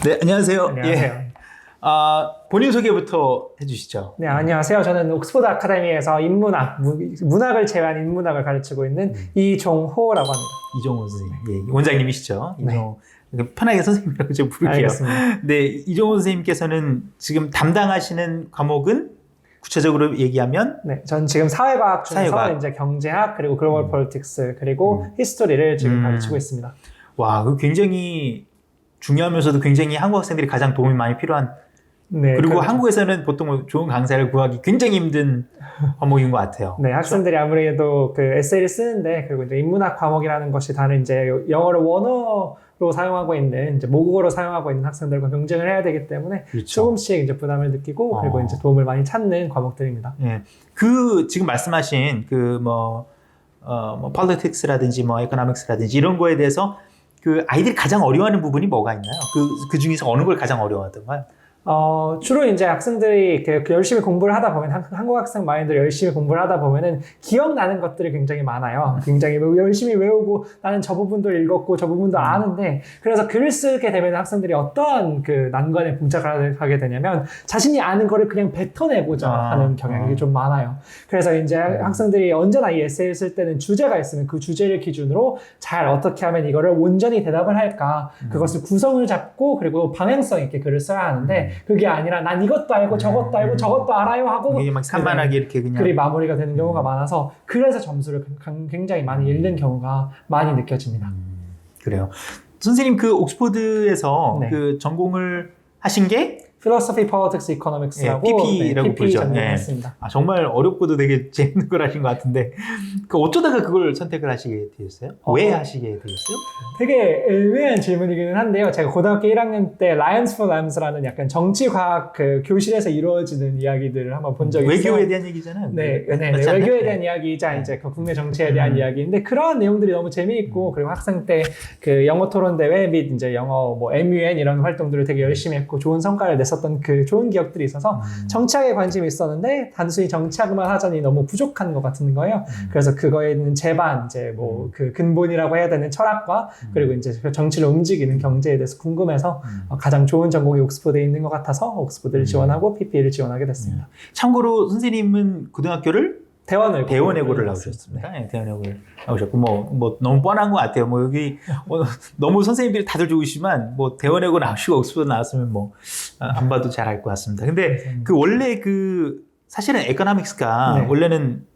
네, 안녕하세요. 안녕하세요. 예. 본인 소개부터 해주시죠. 네, 안녕하세요. 저는 옥스퍼드 아카데미에서 인문학, 문학을 제외한 인문학을 가르치고 있는 이종호라고 합니다. 이종호 선생님, 예, 원장님이시죠. 네. 이종호. 편하게 선생님이라고 좀 부를게요. 알겠습니다. 네, 이종호 선생님께서는 지금 담당하시는 과목은 구체적으로 얘기하면 네, 전 지금 사회과학 중에서 사회과학. 이제 경제학, 그리고 글로벌 폴리틱스, 그리고 히스토리를 지금 가르치고 있습니다. 와, 그 굉장히 중요하면서도 굉장히 한국 학생들이 가장 도움이 많이 필요한 네, 그리고 그렇죠. 한국에서는 보통 좋은 강사를 구하기 굉장히 힘든 과목인 것 같아요. 네, 학생들이 아무래도 그 에세이를 쓰는데, 그리고 이제 인문학 과목이라는 것이 다른 이제 영어를 원어로 사용하고 있는, 이제 모국어로 사용하고 있는 학생들과 경쟁을 해야 되기 때문에 그렇죠. 조금씩 이제 부담을 느끼고, 그리고 이제 도움을 많이 찾는 과목들입니다. 예, 지금 말씀하신 politics라든지 economics라든지 이런 거에 대해서 그 아이들이 가장 어려워하는 부분이 뭐가 있나요? 그 중에서 어느 걸 가장 어려워하던가요? 주로 이제 학생들이 그 열심히 공부를 하다 보면, 한국 학생 마인드로 열심히 공부를 하다 보면은 기억나는 것들이 굉장히 많아요. 굉장히 열심히 외우고 나는 저 부분도 읽었고 저 부분도 아는데, 그래서 글을 쓰게 되면 학생들이 어떠한 그 난관에 봉착을 하게 되냐면 자신이 아는 거를 그냥 뱉어내고자 하는 경향이 좀 많아요. 그래서 이제 학생들이 언제나 이 에세이를 쓸 때는 주제가 있으면 그 주제를 기준으로 잘 어떻게 하면 이거를 온전히 대답을 할까, 그것을 구성을 잡고 그리고 방향성 있게 글을 써야 하는데, 그게 아니라 난 이것도 알고 저것도 알고 저것도 알아요 하고 이게 막 산만하게 이렇게 그냥 글이 마무리가 되는 경우가 많아서, 그래서 점수를 굉장히 많이 잃는 경우가 많이 느껴집니다. 그래요. 선생님 그 옥스퍼드에서 네. 그 전공을 하신 게 Philosophy, Politics, Economics라고 PP라고 PP 부르죠. 전공했습니다. 정말 어렵고도 되게 재밌는 걸 하신 것 같은데 어쩌다가 그걸 선택을 하시게 되셨어요? 왜 하시게 되셨어요? 되게 애매한 질문이기는 한데요. 제가 고등학교 1학년 때 Lions for Lambs라는 약간 정치과학 그 교실에서 이루어지는 이야기들을 한번 본 적이 있어요. 외교에 대한 얘기잖아요. 네, 그렇지 않나요? 외교에 대한 이야기이자 이제 그 국내 정치에 대한 이야기인데, 그런 내용들이 너무 재미있고, 그리고 학생 때 그 영어 토론 대회 및 이제 영어 뭐 MUN 이런 활동들을 되게 열심히 했고 좋은 성과를 냈었던 그 좋은 기억들이 있어서 정치학에 관심이 있었는데, 단순히 정치학만 하자니 너무 부족한 것 같은 거예요. 그래서 그거에는 제반 이제 뭐 그 근본이라고 해야 되는 철학과, 그리고 이제 정치를 움직이는 경제에 대해서 궁금해서 가장 좋은 전공이 옥스퍼드에 있는 것 같아서 옥스퍼드를 지원하고 PP를 지원하게 됐습니다. 참고로 선생님은 고등학교를 대원외고를 나왔습니다. 나오셨습니다. 네, 대원외고를 나오셨고 뭐 너무 뻔한 것 같아요. 뭐 여기 너무 선생님들이 다들 좋으시지만 뭐 대원외고 나오시고 옥스퍼드 나왔으면 뭐 안 봐도 잘 알 것 같습니다. 근데 그 원래 사실은 에코노믹스가 네. 원래는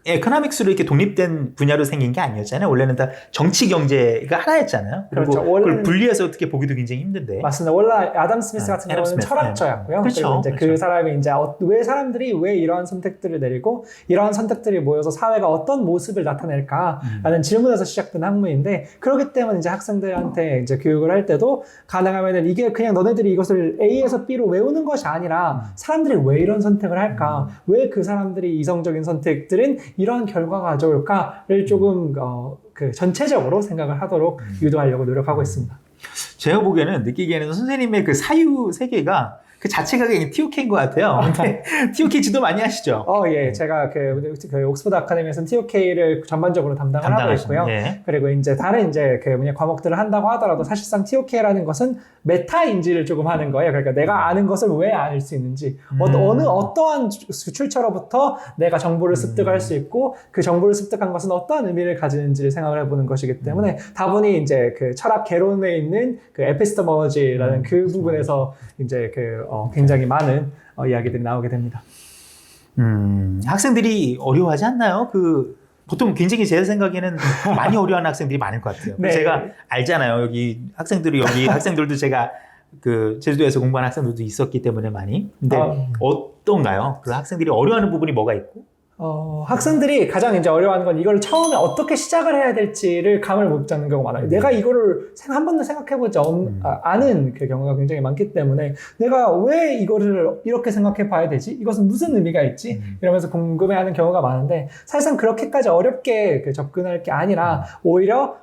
에코노믹스로 이렇게 독립된 분야로 생긴 게 아니었잖아요. 원래는 다 정치 경제가 하나였잖아요. 그리고 그렇죠. 그걸 분리해서 어떻게 보기도 굉장히 힘든데. 맞습니다. 원래 아담 스미스 같은 아담 경우는 스미스. 철학자였고요. 그렇죠. 그리고 이제 그렇죠. 그 사람이 이제 왜 사람들이 왜 이러한 선택들을 내리고 이러한 선택들이 모여서 사회가 어떤 모습을 나타낼까라는 질문에서 시작된 학문인데, 그렇기 때문에 이제 학생들한테 이제 교육을 할 때도 가능하면은 이게 그냥 너네들이 이것을 A에서 B로 외우는 것이 아니라 사람들이 왜 이런 선택을 할까, 왜 그 사람들이 이성적인 선택들은 이런 결과가 가져올까를 조금 그 전체적으로 생각을 하도록 유도하려고 노력하고 있습니다. 제가 보기에는 느끼기에는 선생님의 그 사유 세계가 그 자체가 그냥 TOK인 것 같아요. 근데 TOK 지도 많이 하시죠? 예. 제가 그 옥스퍼드 아카데미에서는 TOK를 전반적으로 담당을 하고 있고요. 예. 그리고 이제 다른 이제 그 과목들을 한다고 하더라도 사실상 TOK라는 것은 메타 인지를 조금 하는 거예요. 그러니까 내가 아는 것을 왜 알 수 있는지, 어떠한 출처로부터 내가 정보를 습득할 수 있고, 그 정보를 습득한 것은 어떠한 의미를 가지는지를 생각을 해보는 것이기 때문에 다분히 이제 그 철학 개론에 있는 그 에피스테몰로지라는 그 부분에서 이제 굉장히 많은 이야기들이 나오게 됩니다. 학생들이 어려워하지 않나요? 보통 굉장히 제 생각에는 많이 어려워하는 학생들이 많을 것 같아요. 네. 제가 알잖아요. 여기 학생들도 제가 그 제주도에서 공부하는 학생들도 있었기 때문에 많이. 근데 어떤가요? 그 학생들이 어려워하는 부분이 뭐가 있고? 학생들이 가장 이제 어려워하는 건 이걸 처음에 어떻게 시작을 해야 될지를 감을 못 잡는 경우가 많아요. 내가 이거를 한 번도 생각해보지 않은 그 경우가 굉장히 많기 때문에, 내가 왜 이거를 이렇게 생각해 봐야 되지? 이것은 무슨 의미가 있지? 이러면서 궁금해하는 경우가 많은데, 사실상 그렇게까지 어렵게 접근할 게 아니라 오히려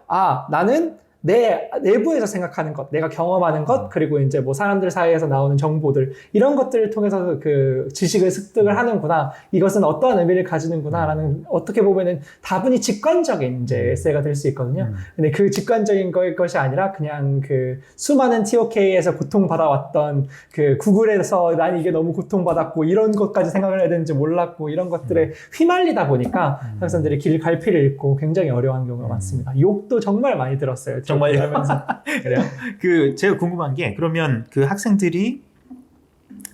나는 내 내부에서 생각하는 것, 내가 경험하는 것, 그리고 이제 뭐 사람들 사이에서 나오는 정보들, 이런 것들을 통해서 그 지식을 습득을 하는구나. 이것은 어떠한 의미를 가지는구나라는 어떻게 보면은 다분히 직관적인 이제 에세이가 될 수 있거든요. 근데 그 직관적인 것이 아니라 그냥 그 수많은 TOK에서 고통받아왔던 그 구글에서 난 이게 너무 고통받았고 이런 것까지 생각을 해야 되는지 몰랐고 이런 것들에 휘말리다 보니까 학생들이 길 갈피를 잃고 굉장히 어려워하는 경우가 많습니다. 욕도 정말 많이 들었어요. 정말요? 그래요? 제가 궁금한 게 그러면 그 학생들이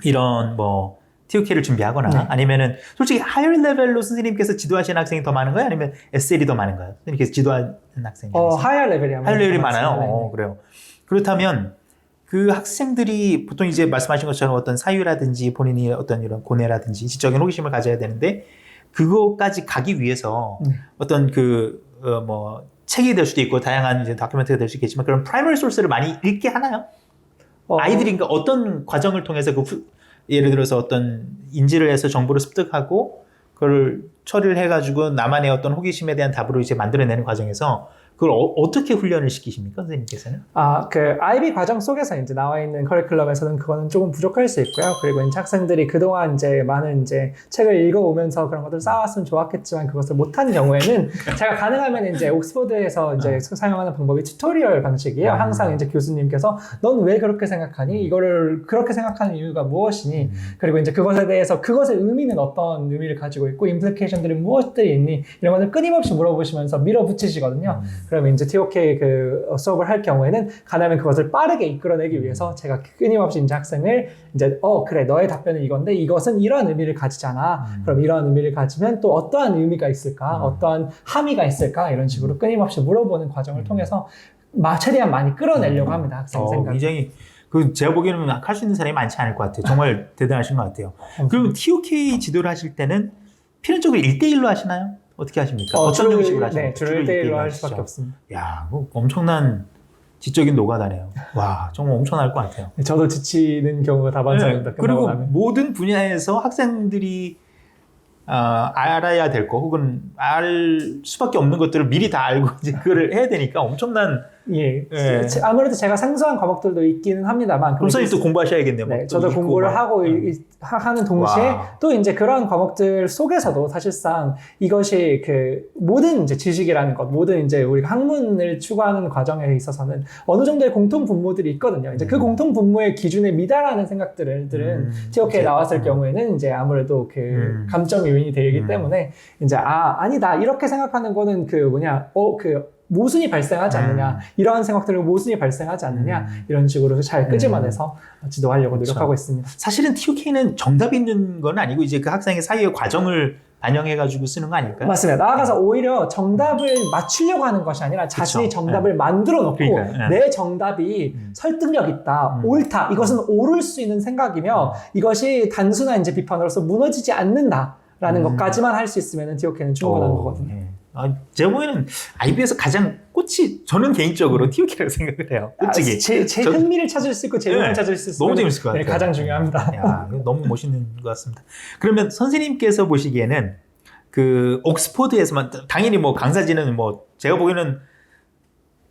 이런 뭐 TOK를 준비하거나 네. 아니면은 솔직히 하이어 레벨로 선생님께서 지도하시는 학생이 더 많은가요? 아니면 SL이 더 많은가요? 선생님께서 지도하는 학생이? 하이어 레벨이 하이어 레벨이 많아요? 네. 그래요. 그렇다면 그 학생들이 보통 이제 말씀하신 것처럼 어떤 사유라든지 본인이 어떤 이런 고뇌라든지 지적인 호기심을 가져야 되는데 그거까지 가기 위해서 어떤 뭐 책이 될 수도 있고 다양한 이제 다큐멘터리가 될 수 있겠지만 그런 프라이머리 소스를 많이 읽게 하나요? 아이들이 그러니까 어떤 과정을 통해서 예를 들어서 어떤 인지를 해서 정보를 습득하고 그걸 처리를 해가지고 나만의 어떤 호기심에 대한 답으로 이제 만들어내는 과정에서 그걸 어떻게 훈련을 시키십니까, 선생님께서는? 그 IB 과정 속에서 이제 나와 있는 커리큘럼에서는 그거는 조금 부족할 수 있고요. 그리고 이제 학생들이 그동안 이제 많은 이제 책을 읽어오면서 그런 것들을 쌓았으면 좋았겠지만 그것을 못한 경우에는 제가 가능하면 이제 옥스퍼드에서 이제 사용하는 방법이 튜토리얼 방식이에요. 항상 이제 교수님께서 넌 왜 그렇게 생각하니? 이거를 그렇게 생각하는 이유가 무엇이니? 그리고 이제 그것에 대해서 그것의 의미는 어떤 의미를 가지고 있고 임플리케이션들이 무엇들이 있니? 이런 것을 끊임없이 물어보시면서 밀어붙이시거든요. 그러면 이제 TOK 수업을 할 경우에는 가능하면 그것을 빠르게 이끌어내기 위해서 제가 끊임없이 이제 학생을 이제 그래 너의 답변은 이건데 이것은 이러한 의미를 가지잖아. 그럼 이러한 의미를 가지면 또 어떠한 의미가 있을까? 어떠한 함의가 있을까? 이런 식으로 끊임없이 물어보는 과정을 통해서 최대한 많이 끌어내려고 합니다. 학생 생각. 굉장히 제가 보기에는 할 수 있는 사람이 많지 않을 것 같아요. 정말 대단하신 것 같아요. 그럼 TOK 지도를 하실 때는 필연적으로 1대1로 하시나요? 어떻게 하십니까? 어떤 형식으로 하시나요? 네, 주로 1대1로 할 수밖에 없습니다. 야, 엄청난 지적인 노가다네요. 와, 정말 엄청날 것 같아요. 저도 지치는 경우가 다반사입니다. 네, 그리고 모든 분야에서 학생들이 알아야 될 거 혹은 알 수밖에 없는 것들을 미리 다 알고 이제 그걸 해야 되니까 엄청난 아무래도 제가 생소한 과목들도 있기는 합니다만 그럼 선생님 또 공부하셔야겠네요. 네, 저도 공부를 하고 하는 동시에 또 이제 그런 과목들 속에서도 사실상 이것이 그 모든 이제 지식이라는 것, 모든 이제 우리가 학문을 추구하는 과정에 있어서는 어느 정도의 공통 분모들이 있거든요. 이제 그 공통 분모의 기준에 미달하는 생각들은 TOK에 나왔을 경우에는 이제 아무래도 그 감점 요인이 되기 때문에 이제 아니다 이렇게 생각하는 거는 모순이 발생하지 않느냐 이러한 생각들을 모순이 발생하지 않느냐 이런 식으로 잘 끄집어내서 지도하려고 노력하고 있습니다. 사실은 TOK는 정답이 있는 건 아니고 이제 그 학생의 사이의 과정을 반영해가지고 쓰는 거 아닐까요? 맞습니다. 나아가서 오히려 정답을 맞추려고 하는 것이 아니라 자신이 정답을 만들어 놓고 내 정답이 설득력 있다, 옳다, 이것은 옳을 수 있는 생각이며 이것이 단순한 이제 비판으로서 무너지지 않는다라는 것까지만 할 수 있으면 TOK는 충분한 거거든요. 제가 보기에는 IB에서 가장 저는 개인적으로 TOK라고 생각을 해요. 솔직히. 제 흥미를 찾을 수 있고 재미를 찾을 수 있으면 너무 재밌을 것 같아요. 네, 가장 중요합니다. 야, 너무 멋있는 것 같습니다. 그러면 선생님께서 보시기에는 그 옥스퍼드에서만 당연히 뭐 강사진은 뭐 제가 보기에는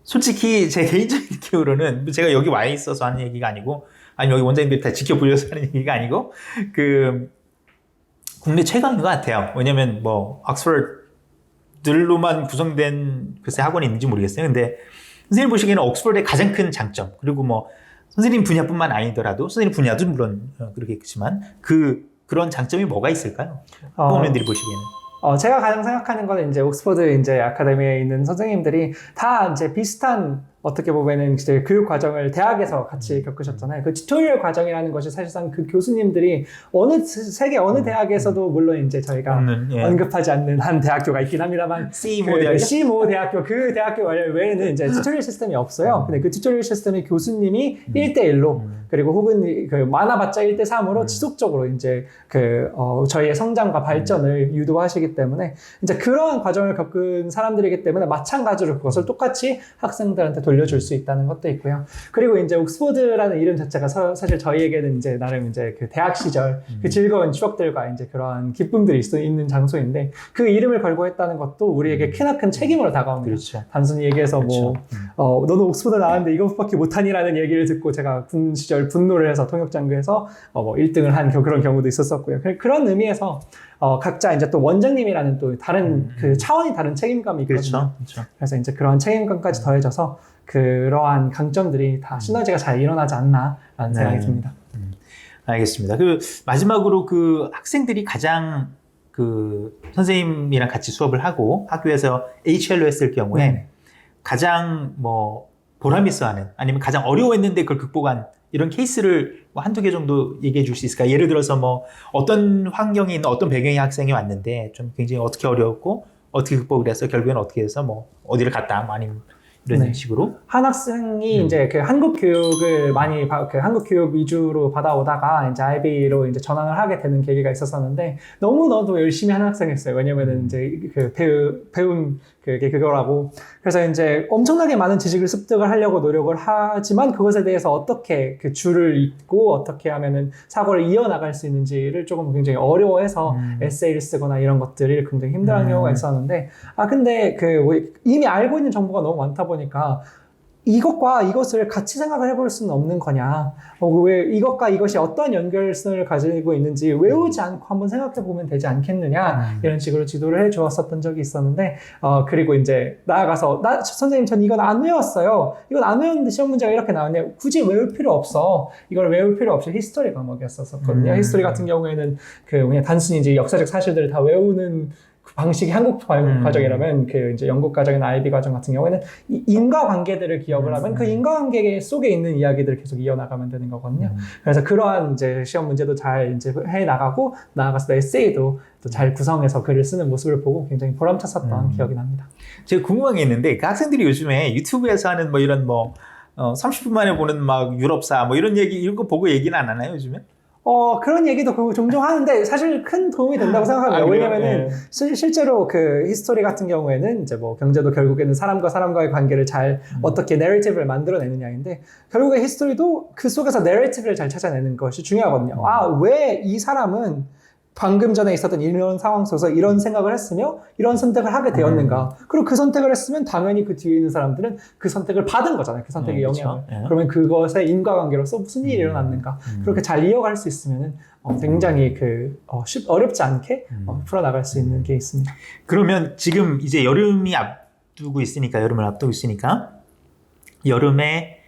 솔직히 제 개인적인 기호로는 제가 여기 와 있어서 하는 얘기가 아니고 아니 여기 원장님들이 다 지켜보려서 하는 얘기가 아니고 국내 최강인 것 같아요. 왜냐면 뭐 옥스퍼드들로만 구성된 글쎄 학원이 있는지 모르겠어요. 근데 선생님 보시기에는 옥스퍼드의 가장 큰 장점 그리고 뭐 선생님 분야뿐만 아니더라도 선생님 분야도 물론 그렇겠지만 그런 장점이 뭐가 있을까요? 학부모님들이 보시기에는. 제가 가장 생각하는 거는 이제 옥스퍼드 이제 아카데미에 있는 선생님들이 다 이제 비슷한 어떻게 보면은 이제 교육 과정을 대학에서 같이 겪으셨잖아요. 그 튜토리얼 과정이라는 것이 사실상 그 교수님들이 세계 어느 대학에서도 물론 이제 저희가 언급하지 않는 한 대학교가 있긴 합니다만 CMO 대학교 그 대학교 외에는 이제 튜토리얼 시스템이 없어요. 근데 그 튜토리얼 시스템이 교수님이 1대1로 그리고 혹은 그 많아봤자 1대3으로 지속적으로 이제 저희의 성장과 발전을 유도하시기 때문에 이제 그러한 과정을 겪은 사람들이기 때문에 마찬가지로 그것을 똑같이 학생들한테 돌려줄 수 있다는 것도 있고요. 그리고 이제 옥스포드라는 이름 자체가 사실 저희에게는 이제 나름 이제 그 대학 시절 그 즐거운 추억들과 이제 그런 기쁨들이 있는 장소인데 그 이름을 걸고 했다는 것도 우리에게 크나큰 책임으로 다가옵니다. 그렇죠. 단순히 얘기해서 그렇죠. 너는 옥스포드 나왔는데 이것밖에 못하니라는 얘기를 듣고 제가 군 시절 분노를 해서 통역장교에서 뭐 1등을 한 그런 경우도 있었었고요. 그런 의미에서 각자 이제 또 원장님이라는 또 다른 그 차원이 다른 책임감이 있거든요. 그렇죠. 그래서 이제 그런 책임감까지 더해져서 그러한 강점들이 다 시너지가 잘 일어나지 않나라는 생각이 듭니다. 알겠습니다. 그 마지막으로 그 학생들이 가장 그 선생님이랑 같이 수업을 하고 학교에서 HL로 했을 경우에 가장 뭐 보람있어하는 아니면 가장 어려워했는데 그걸 극복한 이런 케이스를 뭐 한두 개 정도 얘기해 줄 수 있을까? 예를 들어서 뭐 어떤 환경에 있는 어떤 배경의 학생이 왔는데 좀 굉장히 어떻게 어려웠고 어떻게 극복을 해서 결국에는 어떻게 해서 뭐 어디를 갔다 뭐 아니면 이런 식으로 한 학생이 이제 그 한국 교육을 많이 그 한국 교육 위주로 받아오다가 이제 IB로 이제 전환을 하게 되는 계기가 있었었는데 너무나도 열심히 하는 학생이었어요. 왜냐면은 이제 그 배운 그거라고. 그래서 이제 엄청나게 많은 지식을 습득을 하려고 노력을 하지만 그것에 대해서 어떻게 그 줄을 잇고 어떻게 하면은 사고를 이어나갈 수 있는지를 조금 굉장히 어려워해서 에세이를 쓰거나 이런 것들이 굉장히 힘들어하는 경우가 있었는데 근데 그 이미 알고 있는 정보가 너무 많다 보니까 이것과 이것을 같이 생각을 해볼 수는 없는 거냐. 왜 이것과 이것이 어떤 연결성을 가지고 있는지 외우지 않고 한번 생각해 보면 되지 않겠느냐. 이런 식으로 지도를 해 주었었던 적이 있었는데, 그리고 이제 나아가서, 선생님, 전 이건 안 외웠어요. 이건 안 외웠는데 시험 문제가 이렇게 나왔네요. 굳이 외울 필요 없어. 이걸 외울 필요 없이 히스토리 과목이었었거든요. 히스토리 같은 경우에는 그냥 단순히 이제 역사적 사실들을 다 외우는 그 방식이 한국 과정이라면 그 이제 영국 과정이나 IB 과정 같은 경우에는 인과관계들을 기억을 하면 그 인과관계 속에 있는 이야기들을 계속 이어나가면 되는 거거든요. 그래서 그러한 이제 시험 문제도 잘 이제 해 나가고 나아가서 에세이도 또 잘 구성해서 글을 쓰는 모습을 보고 굉장히 보람찼었던 기억이 납니다. 제가 궁금한 게 있는데 그 학생들이 요즘에 유튜브에서 하는 뭐 이런 뭐 30분 만에 보는 막 유럽사 뭐 이런 얘기 이런 거 보고 얘기는 안 하나요 요즘에? 그런 얘기도 종종 하는데 사실 큰 도움이 된다고 생각합니다. 왜냐면은 실제로 그 히스토리 같은 경우에는 이제 뭐 경제도 결국에는 사람과 사람과의 관계를 잘 어떻게 내러티브를 만들어내느냐인데 결국에 히스토리도 그 속에서 내러티브를 잘 찾아내는 것이 중요하거든요. 왜 이 사람은 방금 전에 있었던 이런 상황 속에서 이런 생각을 했으며 이런 선택을 하게 되었는가. 그리고 그 선택을 했으면 당연히 그 뒤에 있는 사람들은 그 선택을 받은 거잖아요. 그 선택의 영향을. 그러면 그것의 인과관계로서 무슨 일이 일어났는가. 그렇게 잘 이어갈 수 있으면은 굉장히 어렵지 않게 풀어나갈 수 있는 게 있습니다. 그러면 지금 이제 여름을 앞두고 있으니까 여름에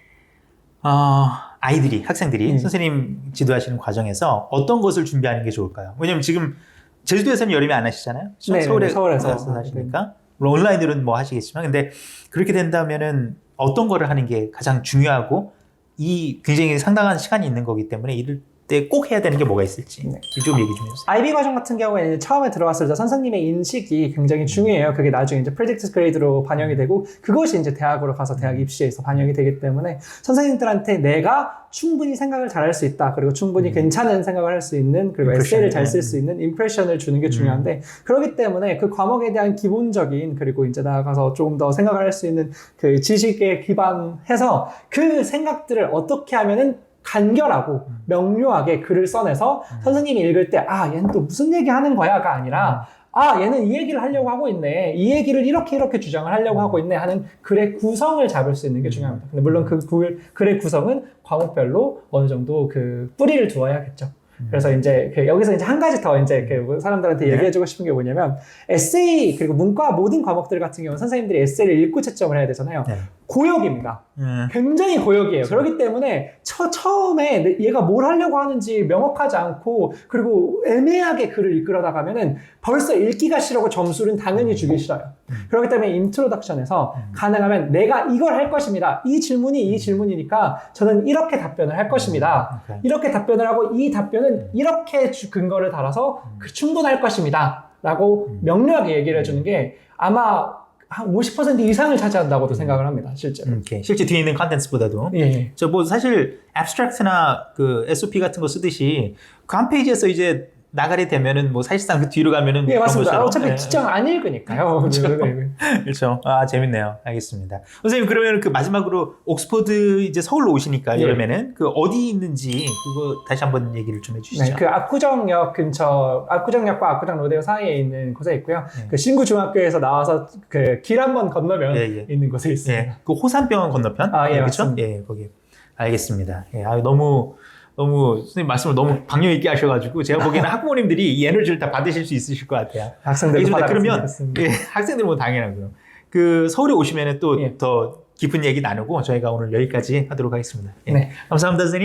아이들이, 학생들이 선생님 지도하시는 과정에서 어떤 것을 준비하는 게 좋을까요? 왜냐면 지금 제주도에서는 여름에 안 하시잖아요. 네, 서울에서 하시니까. 물론 온라인으로는 뭐 하시겠지만 근데 그렇게 된다면은 어떤 거를 하는 게 가장 중요하고 이 굉장히 상당한 시간이 있는 거기 때문에 이럴 때 꼭 해야 되는 게 뭐가 있을지 좀 얘기 좀 해주세요. IB 과정 같은 경우에는 처음에 들어왔을 때 선생님의 인식이 굉장히 중요해요. 그게 나중에 이제 프로젝트 그레이드로 반영이 되고 그것이 이제 대학으로 가서 대학 입시에서 반영이 되기 때문에 선생님들한테 내가 충분히 생각을 잘할 수 있다. 그리고 충분히 괜찮은 생각을 할 수 있는 그리고 에세이를 잘 쓸 수 있는 임프레션을 주는 게 중요한데 그렇기 때문에 그 과목에 대한 기본적인 그리고 이제 나아가서 조금 더 생각을 할 수 있는 그 지식에 기반해서 그 생각들을 어떻게 하면은 간결하고 명료하게 글을 써내서 선생님이 읽을 때 얘는 또 무슨 얘기 하는 거야가 아니라 얘는 이 얘기를 하려고 하고 있네. 이 얘기를 이렇게 주장을 하려고 하고 있네 하는 글의 구성을 잡을 수 있는 게 중요합니다. 근데 물론 그 글의 구성은 과목별로 어느 정도 그 뿌리를 두어야겠죠. 그래서 이제 여기서 이제 한 가지 더 이제 사람들한테 얘기해주고 싶은 게 뭐냐면 에세이 그리고 문과 모든 과목들 같은 경우는 선생님들이 에세이를 읽고 채점을 해야 되잖아요. 고역입니다. 굉장히 고역이에요. 그렇기 때문에 처음에 얘가 뭘 하려고 하는지 명확하지 않고 그리고 애매하게 글을 이끌어 나가면은 벌써 읽기가 싫고 점수는 당연히 주기 싫어요. 그렇기 때문에 인트로덕션에서 가능하면 내가 이걸 할 것입니다. 이 질문이니까 저는 이렇게 답변을 할 것입니다. 이렇게 답변을 하고 이 답변은 이렇게 근거를 달아서 충분할 것입니다. 라고 명료하게 얘기를 해주는 게 아마 한 50% 이상을 차지한다고도 생각을 합니다, 실제로. 실제 뒤에 있는 컨텐츠보다도. 저 뭐 사실 abstract나 그 SOP 같은 거 쓰듯이 그 한 페이지에서 이제 나가게 되면은 뭐 사실상 그 뒤로 가면은 예, 그런 맞습니다. 것처럼. 어차피 예. 직장 안 읽으니까요. 그렇죠. 아, 재밌네요. 알겠습니다. 선생님, 그러면 그 마지막으로 옥스퍼드 이제 서울로 오시니까 예. 여름에는 그 어디 있는지 그거 다시 한번 얘기를 좀 해주시죠. 네, 그 압구정역 근처, 압구정역과 압구정 로데오 사이에 있는 곳에 있고요. 예. 그 신구 중학교에서 나와서 그 길 한번 건너면 예, 예. 있는 곳에 있습니다. 예, 그 호산병원 건너편. 아, 예, 그렇죠? 맞습니다. 예, 거기. 알겠습니다. 예, 아, 너무 선생님 말씀을 너무 방역 있게 하셔가지고 제가 보기에는 학부모님들이 이 에너지를 다 받으실 수 있으실 것 같아요. 학생들도 알겠습니다. 그러면 받아갔습니다. 예, 학생들은 뭐 당연하고요. 그 서울에 오시면은 또 예. 더 깊은 얘기 나누고 저희가 오늘 여기까지 하도록 하겠습니다. 예. 네. 감사합니다, 선생님.